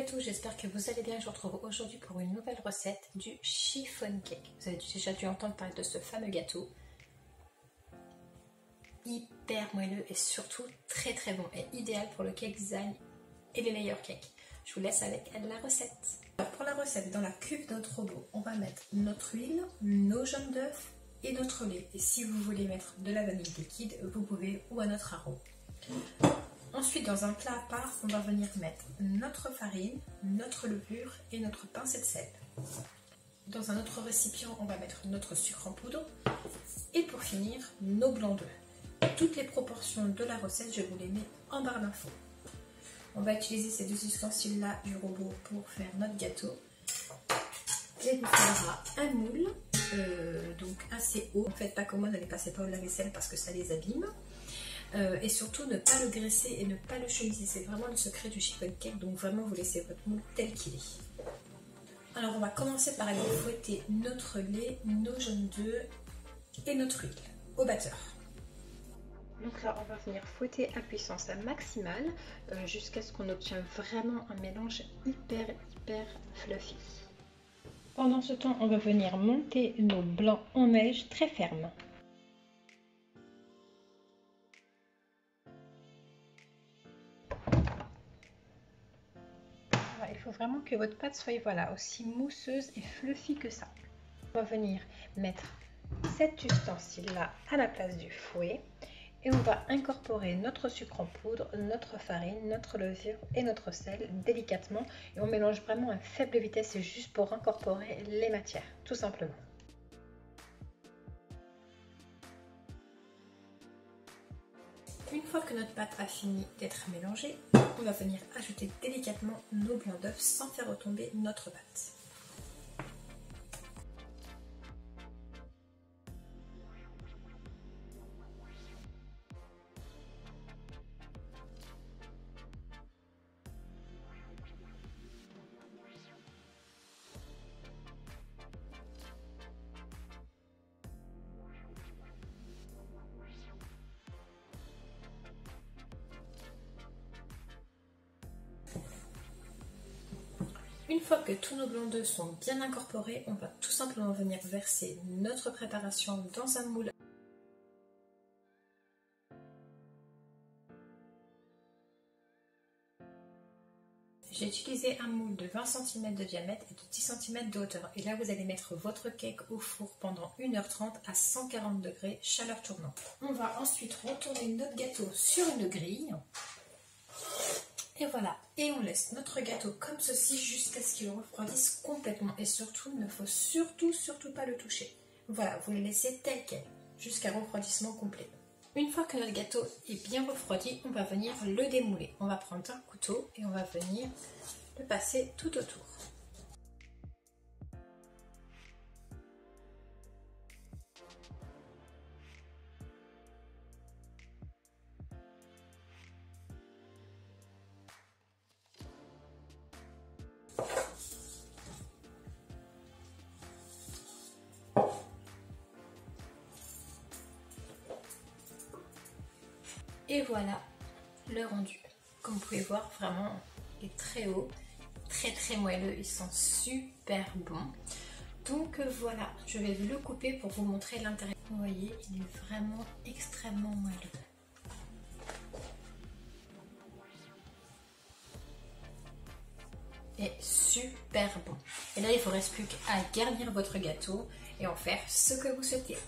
à tous, j'espère que vous allez bien. Je vous retrouve aujourd'hui pour une nouvelle recette du chiffon cake. Vous avez déjà dû entendre parler de ce fameux gâteau. Hyper moelleux et surtout très très bon et idéal pour le cake design et les meilleurs cakes. Je vous laisse avec la recette. Alors pour la recette, dans la cuve de notre robot, on va mettre notre huile, nos jaunes d'œufs et notre lait. Et si vous voulez mettre de la vanille liquide, vous pouvez, ou à notre arôme. Ensuite, dans un plat à part, on va venir mettre notre farine, notre levure et notre pincée de sel. Dans un autre récipient, on va mettre notre sucre en poudre. Et pour finir, nos blancs d'œufs. Toutes les proportions de la recette, je vous les mets en barre d'infos. On va utiliser ces deux ustensiles-là du robot pour faire notre gâteau. Il vous faudra un moule, donc assez haut. Ne faites pas comme moi, ne les passez pas au lave-vaisselle parce que ça les abîme. Et surtout ne pas le graisser et ne pas le chemiser, c'est vraiment le secret du chiffon cake, donc vraiment vous laissez votre moule tel qu'il est. Alors on va commencer par aller fouetter notre lait, nos jaunes d'œufs et notre huile au batteur. Donc là on va venir fouetter à puissance maximale jusqu'à ce qu'on obtienne vraiment un mélange hyper fluffy. Pendant ce temps on va venir monter nos blancs en neige très fermes. Il faut vraiment que votre pâte soit aussi mousseuse et fluffy que ça. On va venir mettre cet ustensile-là à la place du fouet et on va incorporer notre sucre en poudre, notre farine, notre levure et notre sel délicatement. Et on mélange vraiment à faible vitesse juste pour incorporer les matières, tout simplement. Une fois que notre pâte a fini d'être mélangée, on va venir ajouter délicatement nos blancs d'œufs sans faire retomber notre pâte. Une fois que tous nos blancs d'œufs sont bien incorporés, on va tout simplement venir verser notre préparation dans un moule. J'ai utilisé un moule de 20 cm de diamètre et de 10 cm de hauteur. Et là, vous allez mettre votre cake au four pendant 1h30 à 140 degrés, chaleur tournante. On va ensuite retourner notre gâteau sur une grille. Et voilà, et on laisse notre gâteau comme ceci jusqu'à ce qu'il refroidisse complètement. Et surtout, il ne faut surtout pas le toucher. Voilà, vous le laissez tel quel, jusqu'à refroidissement complet. Une fois que notre gâteau est bien refroidi, on va venir le démouler. On va prendre un couteau et on va venir le passer tout autour. Et voilà le rendu. Comme vous pouvez voir, vraiment, il est très haut, très moelleux, il sent super bon. Donc voilà, je vais le couper pour vous montrer l'intérieur. Vous voyez, il est vraiment extrêmement moelleux. Et super bon. Et là, il ne vous reste plus qu'à garnir votre gâteau et en faire ce que vous souhaitez.